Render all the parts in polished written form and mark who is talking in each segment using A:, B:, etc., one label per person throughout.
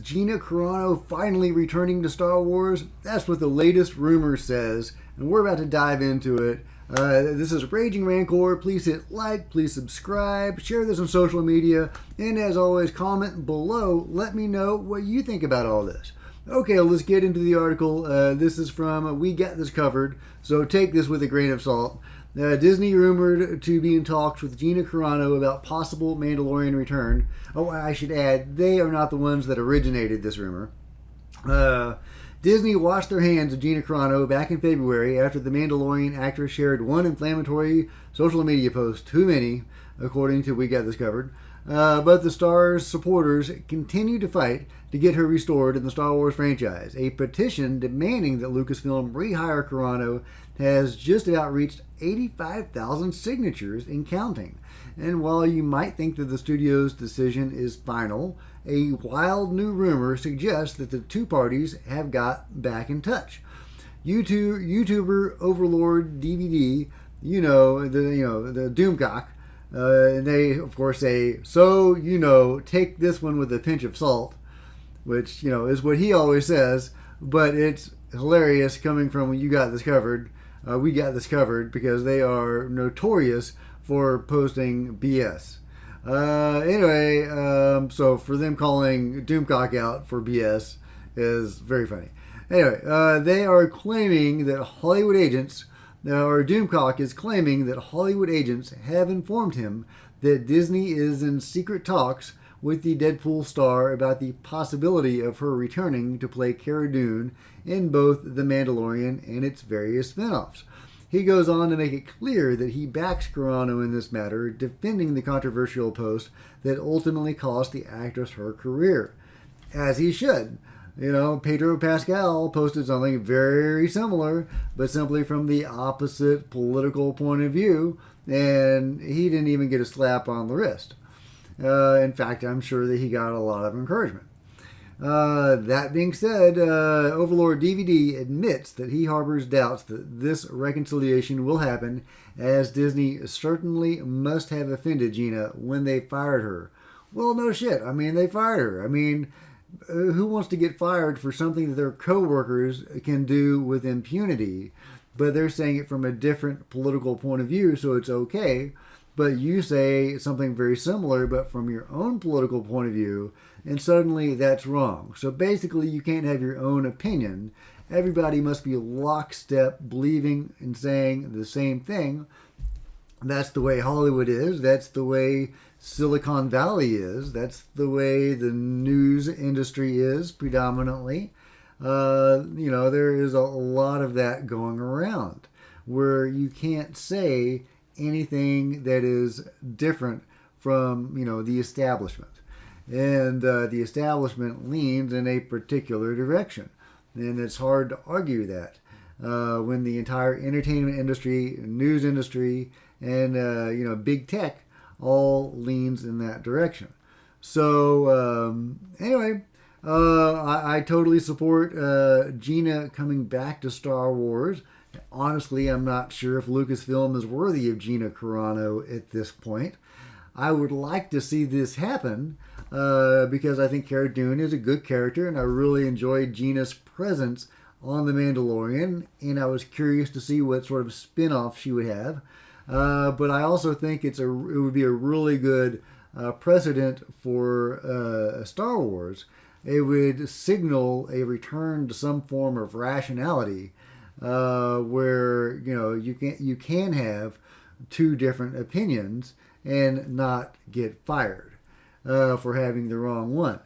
A: Gina Carano finally returning to Star Wars? That's what the latest rumor says, and we're about to dive into it. This is Raging Rancor. Please hit like, please subscribe, share this on social media, and as always, comment below. Let me know what you think about all this. Okay, let's get into the article. This is from We Got This Covered, so take this with a grain of salt. Disney rumored to be in talks with Gina Carano about possible Mandalorian return. Oh, I should add, they are not the ones that originated this rumor. Disney washed their hands of Gina Carano back in February after the Mandalorian actress shared one inflammatory social media post too many, according to We Got This Covered. But the star's supporters continue to fight to get her restored in the Star Wars franchise. A petition demanding that Lucasfilm rehire Carano has just about reached 85,000 signatures and counting. And while you might think that the studio's decision is final, a wild new rumor suggests that the two parties have got back in touch. YouTuber Overlord DVD, the Doomcock, and they, of course, say, so, take this one with a pinch of salt, which, is what he always says, but it's hilarious coming from We Got This Covered, because they are notorious for posting BS. So for them calling Doomcock out for BS is very funny. Anyway, they are claiming that Hollywood agents, or Doomcock is claiming that Hollywood agents have informed him that Disney is in secret talks with the Deadpool star about the possibility of her returning to play Cara Dune in both The Mandalorian and its various spin-offs. He goes on to make it clear that he backs Carano in this matter, defending the controversial post that ultimately cost the actress her career. As he should. Pedro Pascal posted something very similar, but simply from the opposite political point of view, and he didn't even get a slap on the wrist. In fact, I'm sure that he got a lot of encouragement. That being said, Overlord DVD admits that he harbors doubts that this reconciliation will happen, as Disney certainly must have offended Gina when they fired her. Well, no shit. They fired her. Who wants to get fired for something that their co-workers can do with impunity? But they're saying it from a different political point of view, so it's okay. But you say something very similar, but from your own political point of view, and suddenly that's wrong. So basically, you can't have your own opinion. Everybody must be lockstep, believing and saying the same thing. That's the way Hollywood is. That's the way Silicon Valley is. That's the way the news industry is predominantly. There is a lot of that going around where you can't say anything that is different from, the establishment. And the establishment leans in a particular direction. And it's hard to argue that when the entire entertainment industry, news industry, and, big tech all leans in that direction. So, I totally support Gina coming back to Star Wars. Honestly, I'm not sure if Lucasfilm is worthy of Gina Carano at this point. I would like to see this happen because I think Cara Dune is a good character, and I really enjoyed Gina's presence on The Mandalorian, and I was curious to see what sort of spin-off she would have. But I also think it would be a really good precedent for Star Wars. It would signal a return to some form of rationality, where you can have two different opinions and not get fired for having the wrong one.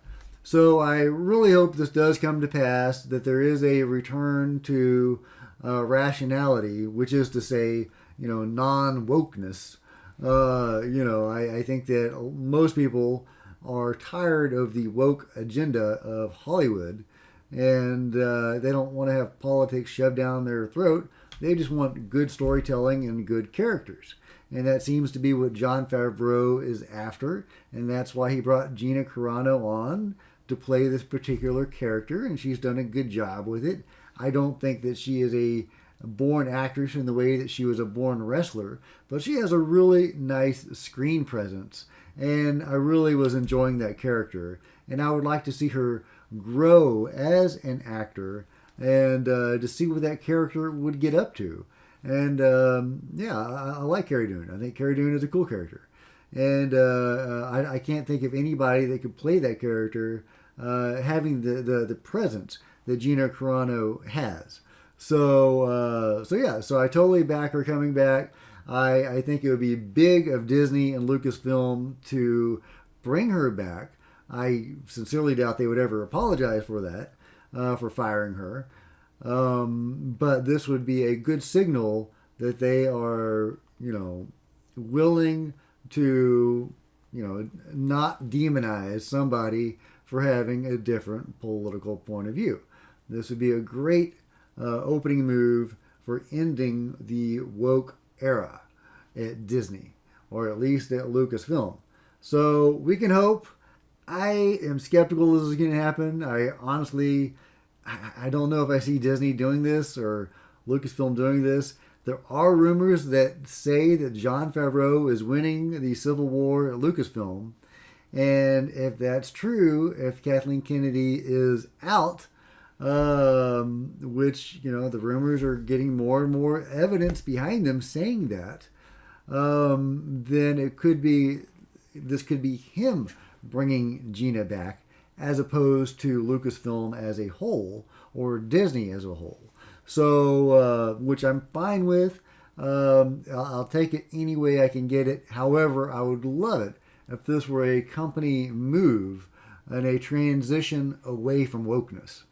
A: So I really hope this does come to pass, that there is a return to rationality, which is to say, non-wokeness. I think that most people are tired of the woke agenda of Hollywood, and they don't want to have politics shoved down their throat. They just want good storytelling and good characters. And that seems to be what Jon Favreau is after, and that's why he brought Gina Carano on to play this particular character, and she's done a good job with it. I don't think that she is a born actress in the way that she was a born wrestler, but she has a really nice screen presence, and I really was enjoying that character, and I would like to see her grow as an actor and to see what that character would get up to. And yeah, I like Cara Dune. I think Cara Dune is a cool character. And I can't think of anybody that could play that character having the presence that Gina Carano has. So yeah, so I totally back her coming back. I think it would be big of Disney and Lucasfilm to bring her back. I sincerely doubt they would ever apologize for that, for firing her. But this would be a good signal that they are, willing to, not demonize somebody for having a different political point of view. This would be a great opening move for ending the woke era at Disney, or at least at Lucasfilm. So we can hope. I am skeptical this is going to happen. I honestly, I don't know if I see Disney doing this or Lucasfilm doing this. There are rumors that say that Jon Favreau is winning the Civil War at Lucasfilm. And if that's true, if Kathleen Kennedy is out, which, the rumors are getting more and more evidence behind them saying that, then this could be him bringing Gina back as opposed to Lucasfilm as a whole or Disney as a whole. So, which I'm fine with. I'll take it any way I can get it. However, I would love it if this were a company move and a transition away from wokeness.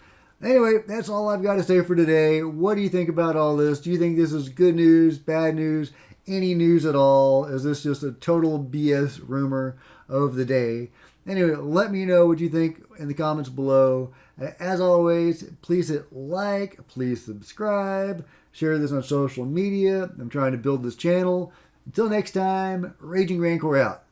A: Anyway, that's all I've got to say for today. What do you think about all this? Do you think this is good news, bad news, any news at all? Is this just a total BS rumor of the day? Anyway, let me know what you think in the comments below. As always, please hit like, please subscribe, share this on social media. I'm trying to build this channel. Until next time, Raging Rancor out.